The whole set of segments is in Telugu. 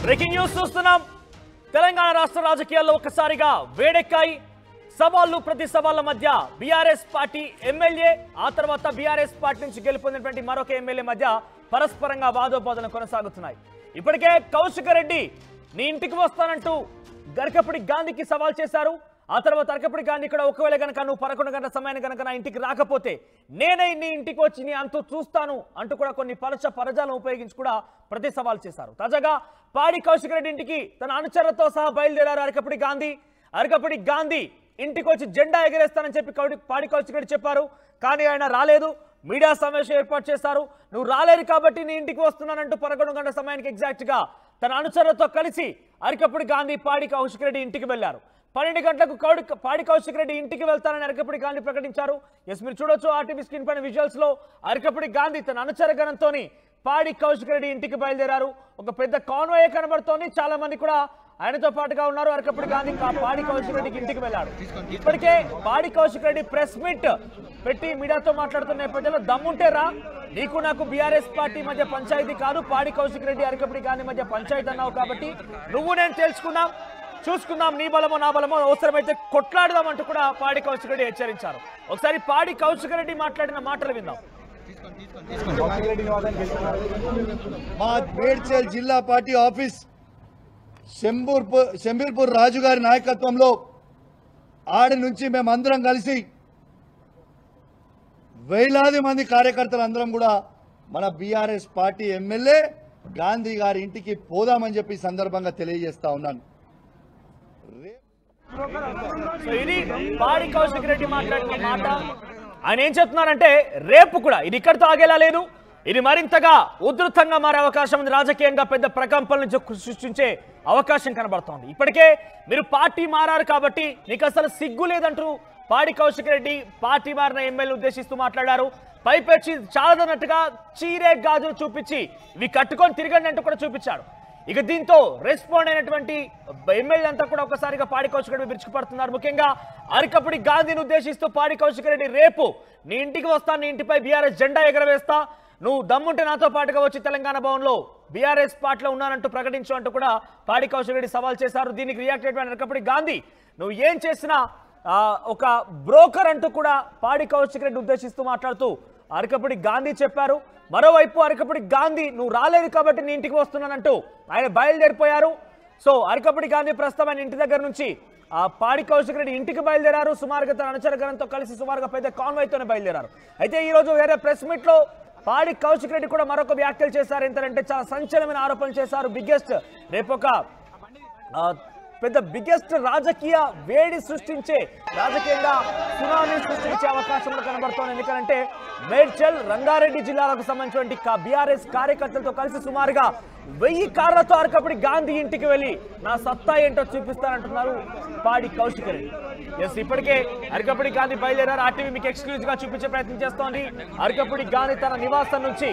బ్రేకింగ్ న్యూస్ చూస్తున్నాం. తెలంగాణ రాష్ట్ర రాజకీయాల్లో ఒక్కసారిగా వేడెక్కాయి. సవాళ్లు ప్రతి సవాళ్ల మధ్య బీఆర్ఎస్ పార్టీ ఎమ్మెల్యే, ఆ తర్వాత బీఆర్ఎస్ పార్టీ నుంచి గెలుపొందినటువంటి మరొక ఎమ్మెల్యే మధ్య పరస్పరంగా వాదోపాదనలు కొనసాగుతున్నాయి. ఇప్పటికే కౌశిక్ రెడ్డి నీ ఇంటికి వస్తానంటూ గరికపూడి గాంధీకి సవాల్ చేశారు. ఆ తర్వాత అరకపూడి గాంధీ కూడా ఒకవేళ కనుక నువ్వు 11 గంటల సమయాన్ని కనుక నా ఇంటికి రాకపోతే నేనే నీ ఇంటికి వచ్చి నీ అంతు చూస్తాను అంటూ కూడా కొన్ని పరజాలను ఉపయోగించి కూడా ప్రతి సవాల్ చేశారు. తాజాగా పాడి కౌశిక్ రెడ్డి ఇంటికి తన అనుచరులతో సహా బయలుదేరారు అరకపూడి గాంధీ. అరకపూడి గాంధీ ఇంటికి వచ్చి జెండా ఎగరేస్తానని చెప్పి పాడి కౌశిక్ రెడ్డి చెప్పారు. కానీ ఆయన రాలేదు. మీడియా సమావేశం ఏర్పాటు చేశారు. నువ్వు రాలేరు కాబట్టి నీ ఇంటికి వస్తున్నానంటూ 11 గంటల సమయానికి ఎగ్జాక్ట్ గా తన అనుచరులతో కలిసి అరకపూడి గాంధీ పాడి కౌశిక్ రెడ్డి ఇంటికి వెళ్లారు. 12 గంటలకు పాడి కౌశిక్ రెడ్డి ఇంటికి వెళ్తానని అరకపూడి గాంధీ ప్రకటించారు. ఎస్, మీరు చూడొచ్చు ఆర్టీవీ స్క్రీన్ పైన విజువల్స్ లో అరకపూడి గాంధీ తన అనుచర గణంతోని పాడి కౌశిక్ రెడ్డి ఇంటికి బయలుదేరారు. ఒక పెద్ద కాన్వాయ్ కనబడుతోంది. చాలా మంది కూడా ఆయనతో పాటుగా ఉన్నారు. అరకపూడి గాంధీ పాడి కౌశిక్ రెడ్డికి ఇంటికి వెళ్ళాడు. ఇప్పటికే పాడి కౌశిక్ రెడ్డి ప్రెస్ మీట్ పెట్టి మీడియాతో మాట్లాడుతున్న నేపథ్యంలో దమ్ముంటే రా, నీకు నాకు బీఆర్ఎస్ పార్టీ మధ్య పంచాయతీ కాదు, పాడి కౌశిక్ రెడ్డి అరకపూడి గాంధీ మధ్య పంచాయతీ అన్నావు కాబట్టి నువ్వు నేను తెలుసుకుందాం, చూసుకుందాం, నీ బలమో నా బలమో, అవసరమైతే కొట్లాడదాం అంటూ కూడా పాడి కౌశిక్ రెడ్డి హెచ్చరించారు. ఒకసారి పాడి కౌశిక్ రెడ్డి మాట్లాడిన మాటలు విందాం. మా మేడ్చల్ జిల్లా పార్టీ ఆఫీస్ శంబీర్పూర్ రాజు గారి నాయకత్వంలో ఆడి నుంచి మేమందరం కలిసి వేలాది మంది కార్యకర్తలు అందరం కూడా మన బీఆర్ఎస్ పార్టీ ఎమ్మెల్యే గాంధీ గారి ఇంటికి పోదామని చెప్పి సందర్భంగా తెలియజేస్తా ఉన్నాను. ఇది పాడి కౌశిక్ రెడ్డి మాట్లాడిన మాట. ఆయన ఏం చెప్తున్నారంటే రేపు కూడా ఇది ఇక్కడితో ఆగేలా లేదు, ఇది మరింతగా ఉధృతంగా మారే అవకాశం ఉంది. రాజకీయంగా పెద్ద ప్రకంపనలు సృష్టించే అవకాశం కనబడుతోంది. ఇప్పటికే మీరు పార్టీ మారారు కాబట్టి మీకు అసలు సిగ్గు లేదంటూ పాడి కౌశిక్ రెడ్డి పార్టీ మారిన ఎమ్మెల్యే ఉద్దేశిస్తూ మాట్లాడారు. పైపెచ్చి చాలదన్నట్టుగా చీరే గాజులు చూపించి ఇవి కట్టుకొని తిరగండి అంటూ కూడా చూపించాడు. ఇక దీంతో రెస్పాండ్ అయినటువంటి ఎమ్మెల్యే అంతా కూడా ఒకసారిగా పాడి కౌశిక్ రెడ్డి విరుచుకుపడుతున్నారు. ముఖ్యంగా అరకపూడి గాంధీని ఉద్దేశిస్తూ పాడి కౌశిక్ రెడ్డి రేపు నీ ఇంటికి వస్తా, నీ ఇంటిపై బీఆర్ఎస్ జెండా ఎగరవేస్తా, నువ్వు దమ్ముంటే నాతో పాటుగా వచ్చి తెలంగాణ భవన్లో బీఆర్ఎస్ పార్టీలో ఉన్నానంటూ ప్రకటించు అంటూ కూడా పాడి కౌశిక్ రెడ్డి సవాల్ చేశారు. దీనికి రియాక్ట్ అయిన అరకపూడి గాంధీ నువ్వు ఏం చేసినా ఒక బ్రోకర్ అంటూ కూడా పాడి కౌశిక్ రెడ్డి ఉద్దేశిస్తూ మాట్లాడుతూ అరకపూడి గాంధీ చెప్పారు. మరోవైపు అరకపూడి గాంధీ నువ్వు రాలేదు కాబట్టి నీ ఇంటికి వస్తున్నానంటూ ఆయన బయలుదేరిపోయారు. సో అరకపూడి గాంధీ ప్రస్తుతం ఆయన ఇంటి దగ్గర నుంచి పాడి కౌశిక్ రెడ్డి ఇంటికి బయలుదేరారు. సుమారుగా తన అనుచరగణంతో కలిసి సుమారుగా పెద్ద కాన్వాయ్తోనే బయలుదేరారు. అయితే ఈ రోజు వేరే ప్రెస్ మీట్ లో పాడి కౌశిక్ రెడ్డి కూడా మరొక వ్యాఖ్యలు చేశారు. ఏంటంటే చాలా సంచలనమైన ఆరోపణలు చేశారు. రేపొక పెద్ద బిగ్గెస్ట్ రాజకీయ వేడి సృష్టించే, రాజకీయంగా సునామీ సృష్టించే అవకాశం కనబడుతోంది. ఎందుకంటే మేడ్చల్ రంగారెడ్డి జిల్లాలకు సంబంధించినటువంటి బీఆర్ఎస్ కార్యకర్తలతో కలిసి సుమారుగా 1000 కార్లతో అరకపూడి గాంధీ ఇంటికి వెళ్ళి నా సత్తా ఏంటో చూపిస్తానంటున్నారు పాడి కౌశిక్ రెడ్డి. ఎస్, ఇప్పటికే అరకపూడి గాంధీ బయలుదేరారు. ఆర్టీవీ మీకు ఎక్స్క్లూజివ్ గా చూపించే ప్రయత్నం చేస్తోంది. అరకపూడి గాంధీ తన నివాసం నుంచి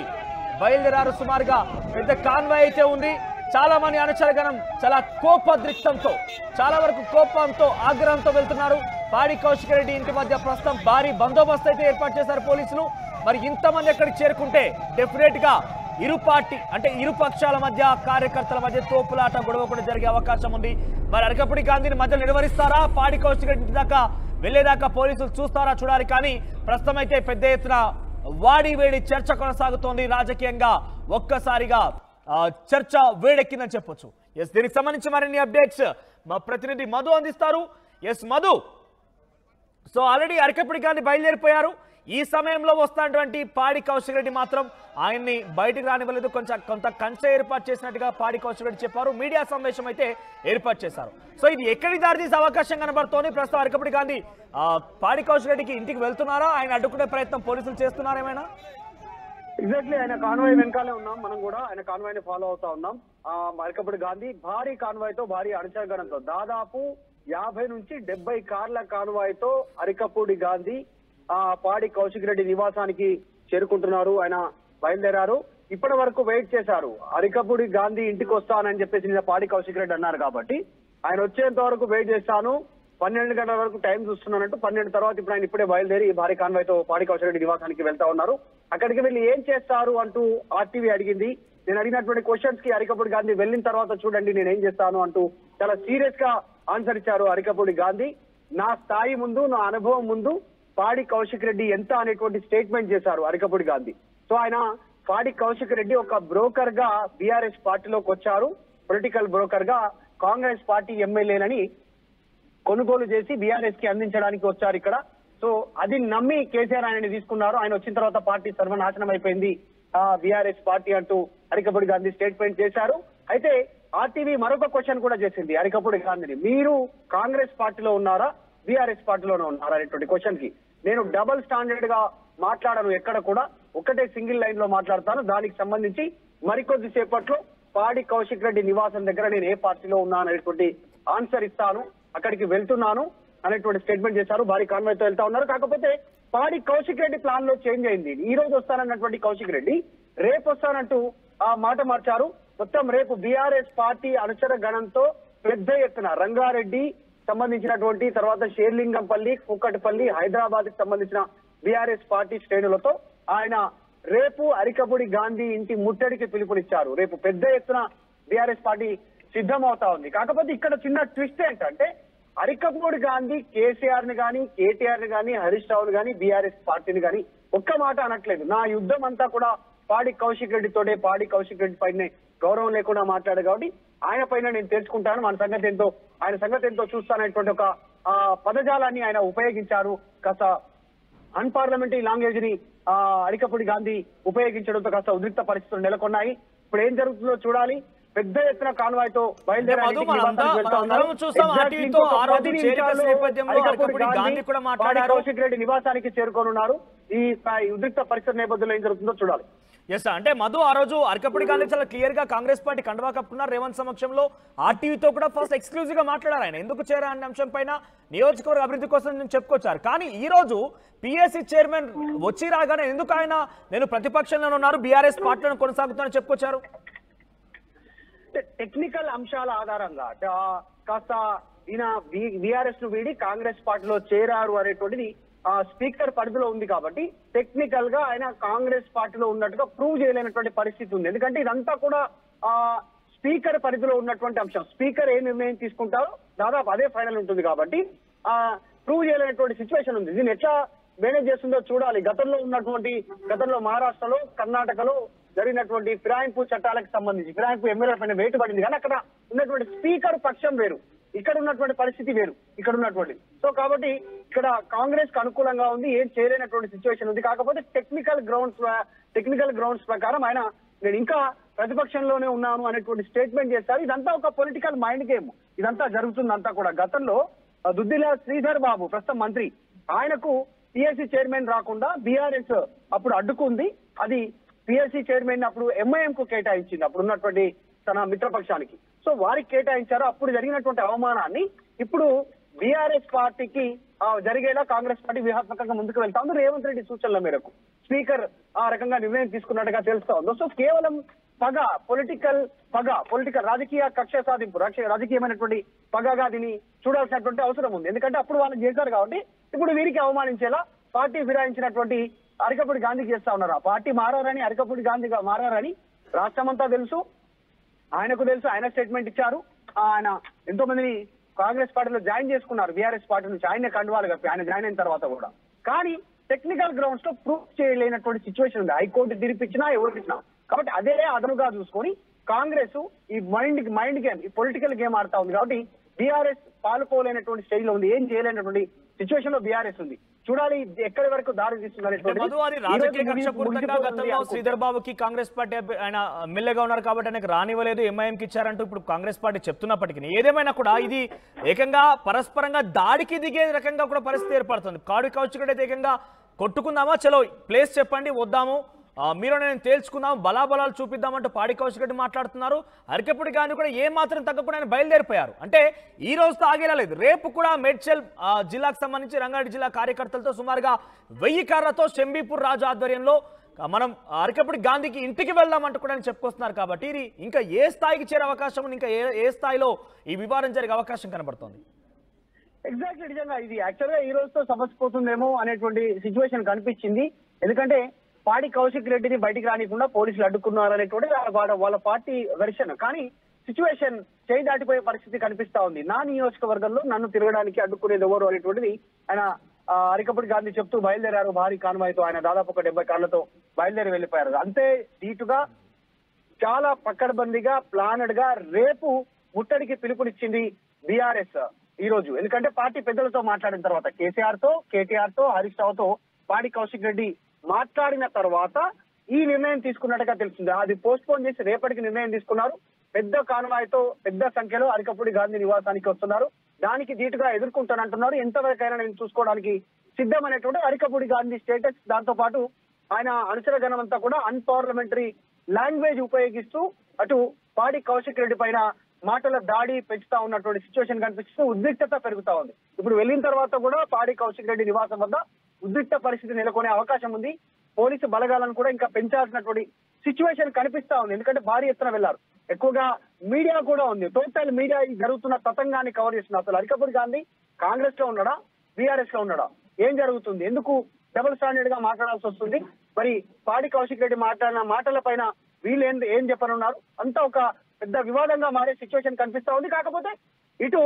బయలుదేరారు. సుమారుగా పెద్ద కాన్వాయ్ అయితే ఉంది. చాలా మంది అనుచరగణం చాలా కోపద్రిక్తంతో, చాలా వరకు కోపంతో, ఆగ్రహంతో వెళ్తున్నారు. పాడి కౌశిక్ రెడ్డి ఇంటి మధ్య ప్రస్తుతం భారీ బందోబస్తు అయితే ఏర్పాటు చేశారు పోలీసులు. మరి ఇంతమంది ఎక్కడికి చేరుకుంటే డెఫినెట్ గా ఇరు పక్షాల మధ్య, కార్యకర్తల మధ్య తోపులాట, గొడవ కూడా జరిగే అవకాశం ఉంది. మరి అరకపూడి గాంధీని మధ్య నిర్వహిస్తారా, పాడి కౌశిక్ రెడ్డి దాకా వెళ్లేదాకా పోలీసులు చూస్తారా చూడాలి. కానీ ప్రస్తుతం అయితే పెద్ద ఎత్తున వేడి చర్చ కొనసాగుతోంది. రాజకీయంగా ఒక్కసారిగా చర్చ వేడెక్కిందని చెప్పొచ్చు. ఎస్, దీనికి సంబంధించి మరిన్ని అప్డేట్స్ మా ప్రతినిధి మధు అందిస్తారు. Yes Madhu, so already Arekapudi Gandhi బయలుదేరిపోయారు. ఈ సమయంలో వస్తున్నటువంటి పాడి కౌశిక్ రెడ్డి మాత్రం ఆయన్ని బయటికి రానివ్వలేదు. కొంత కంచె ఏర్పాటు చేసినట్టుగా పాడి కౌశిక్ రెడ్డి చెప్పారు. మీడియా సమావేశం అయితే ఏర్పాటు చేశారు. సో ఇది ఎక్కడికి దారితీసే అవకాశం కనబడుతోంది. ప్రస్తుతం అరకపూడి గాంధీ పాడి కౌశిక్ రెడ్డికి ఇంటికి వెళ్తున్నారా, ఆయన అడ్డుకునే ప్రయత్నం పోలీసులు చేస్తున్నారా ఏమైనా? ఎగ్జాక్ట్లీ, ఆయన కాన్వాయ్ వెనకాలే ఉన్నాం. మనం కూడా ఆయన కాన్వాయ్ ని ఫాలో అవుతా ఉన్నాం. అరకపూడి గాంధీ భారీ కాన్వాయ్ తో, భారీ అనుచరగణంతో, దాదాపు 50 నుంచి 70 కార్ల కాన్వాయ్ తో అరకపూడి గాంధీ పాడి కౌశిక్ రెడ్డి నివాసానికి చేరుకుంటున్నారు. ఆయన బయలుదేరారు. ఇప్పటి వరకు వెయిట్ చేశారు. అరకపూడి గాంధీ ఇంటికి వస్తానని చెప్పేసి నిన్న పాడి కౌశిక్ రెడ్డి అన్నారు కాబట్టి ఆయన వచ్చేంత వరకు వెయిట్ చేస్తాను, 12 గంటల వరకు టైం చూస్తున్నానంటూ 12 తర్వాత ఇప్పుడు ఆయన ఇప్పుడే బయలుదేరి భారీ కాన్వాయ్ తో పాడి కౌశిక్ రెడ్డి నివాసానికి వెళ్తా ఉన్నారు. అక్కడికి వెళ్ళి ఏం చేస్తారు అంటూ ఆర్టీవీ అడిగింది. నేను అడిగినటువంటి క్వశ్చన్స్ కి అరికపూడి గాంధీ వెళ్ళిన తర్వాత చూడండి నేను ఏం చేస్తాను అంటూ చాలా సీరియస్ గా ఆన్సర్ ఇచ్చారు అరికపూడి గాంధీ. నా స్థాయి ముందు, నా అనుభవం ముందు పాడి కౌశిక్ రెడ్డి ఎంత అనేటువంటి స్టేట్మెంట్ చేశారు అరికపూడి గాంధీ. సో ఆయన పాడి కౌశిక్ రెడ్డి ఒక బ్రోకర్ గా బీఆర్ఎస్ పార్టీలోకి వచ్చారు. పొలిటికల్ బ్రోకర్ గా కాంగ్రెస్ పార్టీ ఎమ్మెల్యేలని కొనుగోలు చేసి బీఆర్ఎస్ కి అందించడానికి వచ్చారు ఇక్కడ. సో అది నమ్మి కేసీఆర్ ఆయనని తీసుకున్నారు. ఆయన వచ్చిన తర్వాత పార్టీ సర్వనాశనం అయిపోయింది బీఆర్ఎస్ పార్టీ అంటూ అరికపూడి గాంధీ స్టేట్మెంట్ చేశారు. అయితే ఆర్టీవీ మరొక క్వశ్చన్ కూడా చేసింది అరికపూడి గాంధీని, మీరు కాంగ్రెస్ పార్టీలో ఉన్నారా బీఆర్ఎస్ పార్టీలోనే ఉన్నారా అనేటువంటి క్వశ్చన్ కి నేను డబుల్ స్టాండర్డ్ గా మాట్లాడను, ఎక్కడ కూడా ఒకటే సింగిల్ లైన్ లో మాట్లాడతాను. దానికి సంబంధించి మరికొద్ది సేపట్లో పాడి కౌశిక్ రెడ్డి నివాసం దగ్గర నేను ఏ పార్టీలో ఉన్నా అనేటువంటి ఆన్సర్ ఇస్తాను, అక్కడికి వెళ్తున్నాను అనేటువంటి స్టేట్మెంట్ చేశారు. భారీ కాన్వాయ్తో వెళ్తా ఉన్నారు. కాకపోతే పాడి కౌశిక్ రెడ్డి ప్లాన్ లో చేంజ్ అయింది. ఈ రోజు వస్తానన్నటువంటి కౌశిక్ రెడ్డి రేపు వస్తానంటూ ఆ మాట మార్చారు. మొత్తం రేపు బీఆర్ఎస్ పార్టీ అనుచర గణంతో పెద్ద ఎత్తున రంగారెడ్డి సంబంధించినటువంటి తర్వాత షేర్లింగంపల్లి, కూకట్పల్లి, హైదరాబాద్ కి సంబంధించిన బీఆర్ఎస్ పార్టీ శ్రేణులతో ఆయన రేపు అరికపూడి గాంధీ ఇంటి ముట్టడికి పిలుపునిచ్చారు. రేపు పెద్ద ఎత్తున బీఆర్ఎస్ పార్టీ సిద్ధమవుతా ఉంది. కాకపోతే ఇక్కడ చిన్న ట్విస్ట్ ఏంటంటే అరికపూడి గాంధీ కేసీఆర్ ని గాని, కేటీఆర్ ని గాని, హరీష్ రావుని గాని, బీఆర్ఎస్ పార్టీని గాని ఒక్క మాట అనట్లేదు. నా యుద్ధం అంతా కూడా పాడి కౌశిక్ రెడ్డితోటే, పాడి కౌశిక్ రెడ్డి పైన గౌరవం లేకుండా మాట్లాడు కాబట్టి ఆయన పైన నేను తెలుసుకుంటాను, ఆయన సంగతి ఎంతో చూస్తానటువంటి ఒక పదజాలాన్ని ఆయన ఉపయోగించారు. కాస్త అన్పార్లమెంటరీ లాంగ్వేజ్ ని అరికపూడి గాంధీ ఉపయోగించడంతో కాస్త ఉద్రిక్త పరిస్థితులు నెలకొన్నాయి. ఇప్పుడు ఏం జరుగుతుందో చూడాలి. పెద్ద ఎత్తున కాన్వాయ్తో బయలుదేరారు. కౌశిక్ రెడ్డి నివాసానికి చేరుకోనున్నారు. ఈ ఉద్రిక్త పరిస్థితి నేపథ్యంలో ఏం జరుగుతుందో చూడాలి. ఎస్ అంటే మధు ఆ రోజు అరికపూడి గాంధీ చాలా క్లియర్ గా కాంగ్రెస్ పార్టీ కండువా కప్పుకున్నారు. రేవంత్ సమక్షంలో ఆర్టీవీతో కూడా ఫస్ట్ ఎక్స్క్లూజివ్ గా మాట్లాడారు. ఆయన ఎందుకు చేరా అనే అంశం పైన నియోజకవర్గ అభివృద్ధి కోసం నేను చెప్పుకొచ్చారు. కానీ ఈ రోజు పిఎస్సి చైర్మన్ వచ్చి రాగానే ఎందుకు ఆయన నేను ప్రతిపక్షంలో ఉన్నారు, బీఆర్ఎస్ పార్టీలను కొనసాగుతానని చెప్పుకొచ్చారు? టెక్నికల్ అంశాల ఆధారంగా కాస్త ఈయన బీఆర్ఎస్ ను వీడి కాంగ్రెస్ పార్టీలో చేరారు అనేటువంటిది స్పీకర్ పరిధిలో ఉంది కాబట్టి టెక్నికల్ గా ఆయన కాంగ్రెస్ పార్టీలో ఉన్నట్టుగా ప్రూవ్ చేయలేనటువంటి పరిస్థితి ఉంది. ఎందుకంటే ఇదంతా కూడా స్పీకర్ పరిధిలో ఉన్నటువంటి అంశం. స్పీకర్ ఏ నిర్ణయం తీసుకుంటారో దాదాపు అదే ఫైనల్ ఉంటుంది కాబట్టి ప్రూవ్ చేయలేనటువంటి సిచ్యువేషన్ ఉంది. దీన్ని ఎట్లా మేనేజ్ చేస్తుందో చూడాలి. గతంలో మహారాష్ట్రలో, కర్ణాటకలో జరిగినటువంటి ఫిరాయింపు చట్టాలకు సంబంధించి ఫిరాయింపు ఎమ్మెల్యే పైన వేటు పడింది. కానీ అక్కడ ఉన్నటువంటి స్పీకర్ పక్షం వేరు, ఇక్కడ ఉన్నటువంటి పరిస్థితి వేరు, ఇక్కడ ఉన్నటువంటి. సో కాబట్టి ఇక్కడ కాంగ్రెస్ కు అనుకూలంగా ఉంది, ఏం చేయలేనటువంటి సిచ్యువేషన్ ఉంది. కాకపోతే టెక్నికల్ గ్రౌండ్స్ ప్రకారం ఆయన నేను ఇంకా ప్రతిపక్షంలోనే ఉన్నాను అనేటువంటి స్టేట్మెంట్ చేస్తారు. ఇదంతా ఒక పొలిటికల్ మైండ్ గేమ్. ఇదంతా జరుగుతుందంతా కూడా. గతంలో దుద్దిల శ్రీధర్ బాబు ప్రస్తుతం మంత్రి, ఆయనకు పిఎస్సి చైర్మన్ రాకుండా బీఆర్ఎస్ అప్పుడు అడ్డుకుంది. అది పిఎస్సి చైర్మన్ అప్పుడు ఎంఐఎం కు కేటాయించింది, అప్పుడు ఉన్నటువంటి తన మిత్రపక్షానికి. సో వారికి కేటాయించారు. అప్పుడు జరిగినటువంటి అవమానాన్ని ఇప్పుడు బీఆర్ఎస్ పార్టీకి జరిగేలా కాంగ్రెస్ పార్టీ వ్యూహాత్మకంగా ముందుకు వెళ్తా ఉంది. రేవంత్ రెడ్డి సూచనల మేరకు స్పీకర్ ఆ రకంగా నిర్ణయం తీసుకున్నట్టుగా తెలుస్తా ఉంది. సో కేవలం పొలిటికల్ రాజకీయ కక్ష సాధింపు, రాజకీయమైనటువంటి పగగా దీన్ని చూడాల్సినటువంటి అవసరం ఉంది. ఎందుకంటే అప్పుడు వాళ్ళు చేశారు కాబట్టి ఇప్పుడు వీరికి అవమానించేలా పార్టీ ఫిరాయించినటువంటి అరికపూడి గాంధీకి చేస్తా ఉన్నారు. ఆ పార్టీ మారారని, అరికపూడి గాంధీ మారారని రాష్ట్రమంతా తెలుసు, ఆయనకు తెలుసు. ఆయన స్టేట్మెంట్ ఇచ్చారు. ఆయన ఎంతో మందిని కాంగ్రెస్ పార్టీలో జాయిన్ చేసుకున్నారు బీఆర్ఎస్ పార్టీ నుంచి, ఆయన కండువాలు కప్పి ఆయన జాయిన్ అయిన తర్వాత కూడా. కానీ టెక్నికల్ గ్రౌండ్స్ లో ప్రూఫ్ చేయలేనటువంటి సిచ్యువేషన్ ఉంది. హైకోర్టు తీర్పిచ్చినా ఎవరికిచ్చినా. కాబట్టి అదే అదనుగా చూసుకొని కాంగ్రెస్ ఈ మైండ్ గేమ్, ఈ పొలిటికల్ గేమ్ ఆడుతా ఉంది. కాబట్టి బీఆర్ఎస్ పాల్పోలేనటువంటి స్టేజ్ లో ఉంది, ఏం చేయలేనటువంటి సిచ్యువేషన్ లో బీఆర్ఎస్ ఉంది. చూడాలి ఎక్కడి వరకు దారి గతంలో శ్రీధర్ బాబుకి కాంగ్రెస్ పార్టీ ఆయన ఎమ్మెల్యేగా ఉన్నారు కాబట్టి ఆయనకు రానివ్వలేదు, ఎంఐఎంకి ఇచ్చారంటూ ఇప్పుడు కాంగ్రెస్ పార్టీ చెప్తున్నప్పటికీ ఏదేమైనా కూడా ఇది ఏకంగా పరస్పరంగా దాడికి దిగే రకంగా కూడా పరిస్థితి ఏర్పడుతుంది. కాడు కౌశిక్ అయితే ఏకంగా కొట్టుకుందామా, చలో ప్లేస్ చెప్పండి వద్దాము, మీరు నేను తేల్చుకుందాం, బలాబలాలు చూపిద్దామంటూ పాడి కౌశిక్ రెడ్డి మాట్లాడుతున్నారు. అరికపూడి గాంధీ కూడా ఏ మాత్రం తగ్గకుండా ఆయన బయలుదేరిపోయారు. అంటే ఈ రోజుతో ఆగేలా లేదు. రేపు కూడా మేడ్చల్ జిల్లాకు సంబంధించి రంగారెడ్డి జిల్లా కార్యకర్తలతో సుమారుగా 1000 కార్లతో శంబీపూర్ రాజు ఆధ్వర్యంలో మనం అరికపూడి గాంధీకి ఇంటికి వెళ్దామంటూ కూడా చెప్పుకొస్తున్నారు. కాబట్టి ఇది ఇంకా ఏ స్థాయికి చేరే అవకాశం ఉంది, ఇంకా ఏ స్థాయిలో ఈ వివాదం జరిగే అవకాశం కనబడుతోంది? ఎగ్జాక్ట్లీ నిజంగా ఇది యాక్చువల్ గా ఈ రోజుతో సమస్య పోతుందేమో అనేటువంటి సిచ్యువేషన్ కనిపించింది. ఎందుకంటే పాడి కౌశిక్ రెడ్డిని బయటికి రానికుండా పోలీసులు అడ్డుకున్నారు అనేటువంటి వాళ్ళ పార్టీ వెర్షన్. కానీ సిచ్యువేషన్ చేయి దాటిపోయే పరిస్థితి కనిపిస్తా ఉంది. నా నియోజకవర్గంలో నన్ను తిరగడానికి అడ్డుకునేది ఎవరు అనేటువంటిది ఆయన అరికపూడి గాంధీ చెప్తూ బయలుదేరారు. భారీ కాన్వాయ్తో ఆయన దాదాపు ఒక 70 కార్లతో బయలుదేరి వెళ్ళిపోయారు. అంతే ధీటుగా చాలా పక్కడబందీగా ప్లానెడ్ గా రేపు ముట్టడికి పిలుపునిచ్చింది బీఆర్ఎస్ ఈ రోజు. ఎందుకంటే పార్టీ పెద్దలతో మాట్లాడిన తర్వాత కేటీఆర్ తో హరీష్ రావుతో పాడి కౌశిక్ రెడ్డి మాట్లాడిన తర్వాత ఈ నిర్ణయం తీసుకున్నట్టుగా తెలిసింది. అది పోస్ట్ పోన్ చేసి రేపటికి నిర్ణయం తీసుకున్నారు. పెద్ద కాన్వాయ్తో పెద్ద సంఖ్యలో అరికపూడి గాంధీ నివాసానికి వస్తున్నారు. దానికి ధీటుగా ఎదుర్కొంటానంటున్నారు. ఎంతవరకైనా నేను చూసుకోవడానికి సిద్ధమనేటువంటి అరికపూడి గాంధీ స్టేటస్. దాంతో పాటు ఆయన అనుచర గణం అంతా కూడా అన్పార్లమెంటరీ లాంగ్వేజ్ ఉపయోగిస్తూ అటు పాడి కౌశిక్ రెడ్డి పైన మాటల దాడి పెంచుతా ఉన్నటువంటి సిచ్యువేషన్ కనిపిస్తూ ఉద్రిక్తత పెరుగుతా ఉంది. ఇప్పుడు వెళ్ళిన తర్వాత కూడా పాడి కౌశిక్ రెడ్డి నివాసం వద్ద ఉద్రిక్త పరిస్థితి నెలకొనే అవకాశం ఉంది. పోలీసు బలగాలను కూడా ఇంకా పెంచాల్సినటువంటి సిచ్యువేషన్ కనిపిస్తా ఉంది. ఎందుకంటే భారీ ఎత్తున వెళ్లారు. ఎక్కువగా మీడియా కూడా ఉంది. టోటల్ మీడియా ఈ జరుగుతున్న తతంగాన్ని కవర్ చేస్తున్నారు. అసలు అరికపూడి గాంధీ కాంగ్రెస్ లో ఉన్నాడా, బీఆర్ఎస్ లో ఉన్నాడా, ఏం జరుగుతుంది, ఎందుకు డబుల్ స్టాండర్డ్ గా మాట్లాడాల్సి వస్తుంది, మరి పాడి కౌశిక్ రెడ్డి మాట్లాడిన మాటల పైన వీళ్ళు ఏం చెప్పనున్నారు, అంతా ఒక పెద్ద వివాదంగా మారే సిచ్యువేషన్ కనిపిస్తా ఉంది. కాకపోతే ఇటు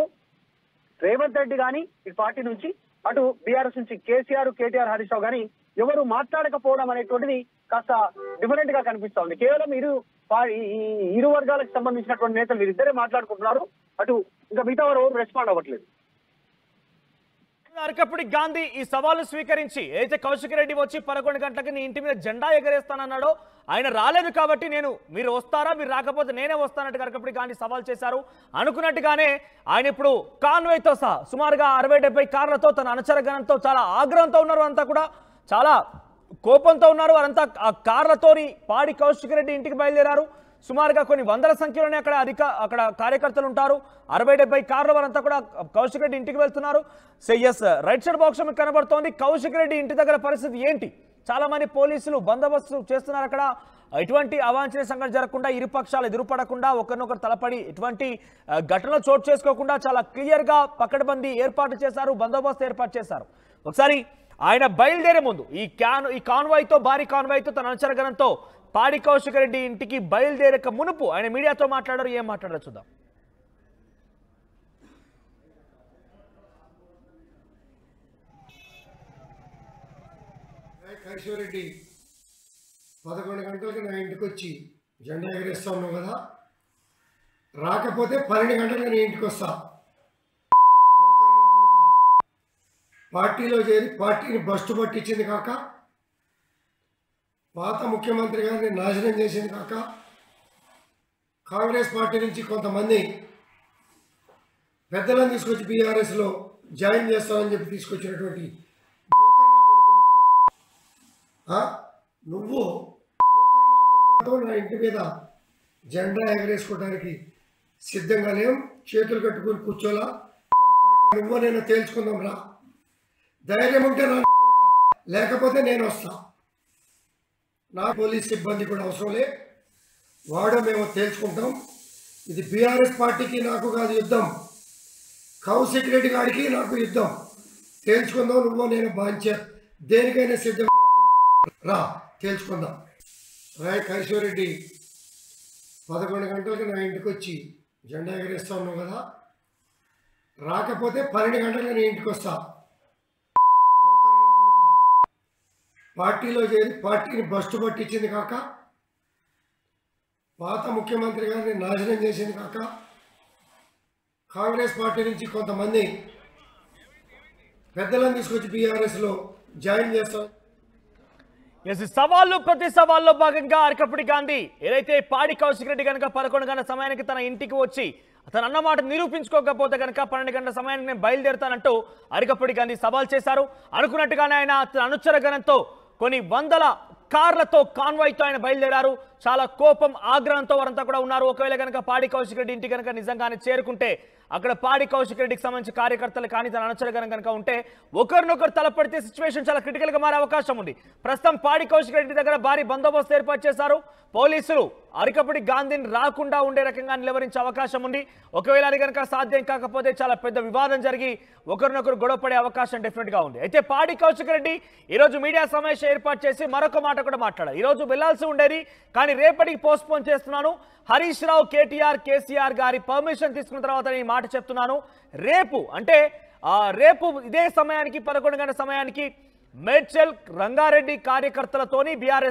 రేవంత్ రెడ్డి గాని ఈ పార్టీ నుంచి, అటు బీఆర్ఎస్ నుంచి కేటీఆర్ హరీష్ రావు గాని ఎవరు మాట్లాడకపోవడం అనేటువంటిది కాస్త డిఫరెంట్ గా కనిపిస్తా ఉంది. కేవలం ఇరు వర్గాలకు సంబంధించినటువంటి నేతలు వీరిద్దరే మాట్లాడుకుంటున్నారు. అటు ఇంకా మిగతా వారు ఎవరు రెస్పాండ్ అవ్వట్లేదు. అరికపూడి గాంధీ ఈ సవాలు స్వీకరించి అయితే కౌశిక్ రెడ్డి వచ్చి 11 గంటలకు నీ ఇంటి మీద జెండా ఎగరేస్తానన్నాడో ఆయన రాలేదు కాబట్టి మీరు వస్తారా, మీరు రాకపోతే నేనే వస్తానట్టుగా అరికపూడి గాంధీ సవాల్ చేశారు. అనుకున్నట్టుగానే ఆయన ఇప్పుడు కాన్వాయ్తో సహా సుమారుగా 60-70 కార్లతో తన అనుచరగణంతో చాలా ఆగ్రహంతో ఉన్నారు. అంతా కూడా చాలా కోపంతో ఉన్నారు. వారంతా ఆ కార్లతోని పాడి కౌశిక్ రెడ్డి ఇంటికి బయలుదేరారు. సుమారుగా కొన్ని వందల సంఖ్యలోనే అక్కడ కార్యకర్తలు ఉంటారు. 60-70 కార్ల వారంతా కూడా కౌశిక్ రెడ్డి ఇంటికి వెళ్తున్నారు. ఎస్ రైట్ సైడ్ బాక్స్ మీకు కనబడుతోంది. కౌశిక్ రెడ్డి ఇంటి దగ్గర పరిస్థితి ఏంటి? చాలా మంది పోలీసులు బందోబస్తు చేస్తున్నారు. అక్కడ ఎటువంటి అవాంఛనీయ సంఘటన జరగకుండా, ఇరు పక్షాలు ఎదురుపడకుండా, ఒకరినొకరు తలపడి ఎటువంటి ఘటనలు చోటు చేసుకోకుండా చాలా క్లియర్ గా పకడ్బందీ ఏర్పాటు చేశారు, బందోబస్తు ఏర్పాటు చేశారు. ఒకసారి ఆయన బయలుదేరే ముందు ఈ కాన్వాయ్తో భారీ కాన్వాయ్తో తన అనుచరగణంతో పాడి కౌశిక్ రెడ్డి ఇంటికి బయలుదేరక మునుపు ఆయన మీడియాతో మాట్లాడారు. ఏం మాట్లాడారు చూద్దాం. కౌశిక్ రెడ్డి 11 గంటలకి నా ఇంటికి వచ్చి జెండా ఎగరేస్తా ఉన్నావు కదా, రాకపోతే 12 గంటలకు నేను ఇంటికి వస్తా. పార్టీలో చేరి పార్టీని బస్టు పట్టించింది కాక, పాత ముఖ్యమంత్రి గారిని నాశనం చేసింది కాక, కాంగ్రెస్ పార్టీ నుంచి కొంతమంది పెద్దలను తీసుకొచ్చి బీఆర్ఎస్లో జాయిన్ చేస్తామని చెప్పి తీసుకొచ్చినటువంటి నువ్వు నా ఇంటి మీద జెండా ఎగరేసుకోవడానికి సిద్ధంగా లేం, చేతులు కట్టుకుని కూర్చోలా. నువ్వు నేను తేల్చుకుందాం రా, ధైర్యం ఉంటే నా లేకపోతే నేను వస్తా. నా పోలీస్ సిబ్బంది కూడా అవసరం లే, వాడో మేము తేల్చుకుంటాం. ఇది బీఆర్ఎస్ పార్టీకి నాకు కాదు యుద్ధం, కౌశిక్ రెడ్డి గారికి నాకు యుద్ధం. తేల్చుకుందాం, నువ్వు నేను బాంచ దేనికైనా సిద్ధం రా, తేల్చుకుందాం. కౌశిక్ రెడ్డి 11 గంటలకు నా ఇంటికి వచ్చి జెండా ఎగరేస్తా ఉన్నావు కదా, రాకపోతే 12 గంటలకు నేను ఇంటికి వస్తా. పార్టీలో చేరి పార్టీని బస్టు పట్టించింది కాక, పాత ముఖ్యమంత్రి గారిని నాశనం చేసింది కాక, కాంగ్రెస్ పార్టీ నుంచి కొంతమంది పెద్దలను తీసుకొచ్చి బీఆర్ఎస్లో జాయిన్ చేస్తాం. సవాళ్ళు ప్రతి సవాల్లో భాగంగా అరికపూడి గాంధీ ఏదైతే పాడి కౌశిక్ రెడ్డి కనుక 11 గంటల సమయానికి తన ఇంటికి వచ్చి తన అన్నమాట నిరూపించుకోకపోతే కనుక 12 గంటల సమయానికి నేను బయలుదేరుతానంటూ అరికపూడి గాంధీ సవాల్ చేశారు. అనుకున్నట్టుగానే ఆయన తన అనుచరగణంతో కొన్ని వందల కార్లతో కాన్వాయ్తో ఆయన బయలుదేరారు. చాలా కోపం ఆగ్రహంతో వారంతా కూడా ఉన్నారు. ఒకవేళ కనుక పాడి కౌశిక్ రెడ్డి ఇంటి కనుక నిజంగానే చేరుకుంటే అక్కడ పాడి కౌశిక్ రెడ్డికి సంబంధించి కార్యకర్తలు కానీ తన అనుచరగణం కనుక ఉంటే ఒకరినొకరు తలపడితే సిచ్యువేషన్ చాలా క్రిటికల్ గా మారే అవకాశం ఉంది. ప్రస్తుతం పాడి కౌశిక్ రెడ్డి దగ్గర భారీ బందోబస్తు ఏర్పాటు చేశారు పోలీసులు. అరికపూడి గాంధీని రాకుండా ఉండే రకంగా నిలవరించే అవకాశం ఉంది. ఒకవేళ అది కనుక సాధ్యం కాకపోతే చాలా పెద్ద వివాదం జరిగి ఒకరినొకరు గొడవపడే అవకాశం డెఫినెట్ గా ఉంది. అయితే పాడి కౌశిక్ రెడ్డి ఈరోజు మీడియా సమావేశం ఏర్పాటు చేసి మరొక మాట కూడా మాట్లాడారు. ఈరోజు వెళ్లాల్సి ఉండేది కానీ రేపటికి పోస్ట్పోన్ చేస్తున్నాను. హరీష్ రావు, కేటీఆర్, కేసీఆర్ గారి పర్మిషన్ తీసుకున్న తర్వాత నేను మాట చెప్తున్నాను. రేపు అంటే రేపు ఇదే సమయానికి 11 గంటల సమయానికి మేడ్చల్ రంగారెడ్డి కార్యకర్తలతోని బీఆర్ఎస్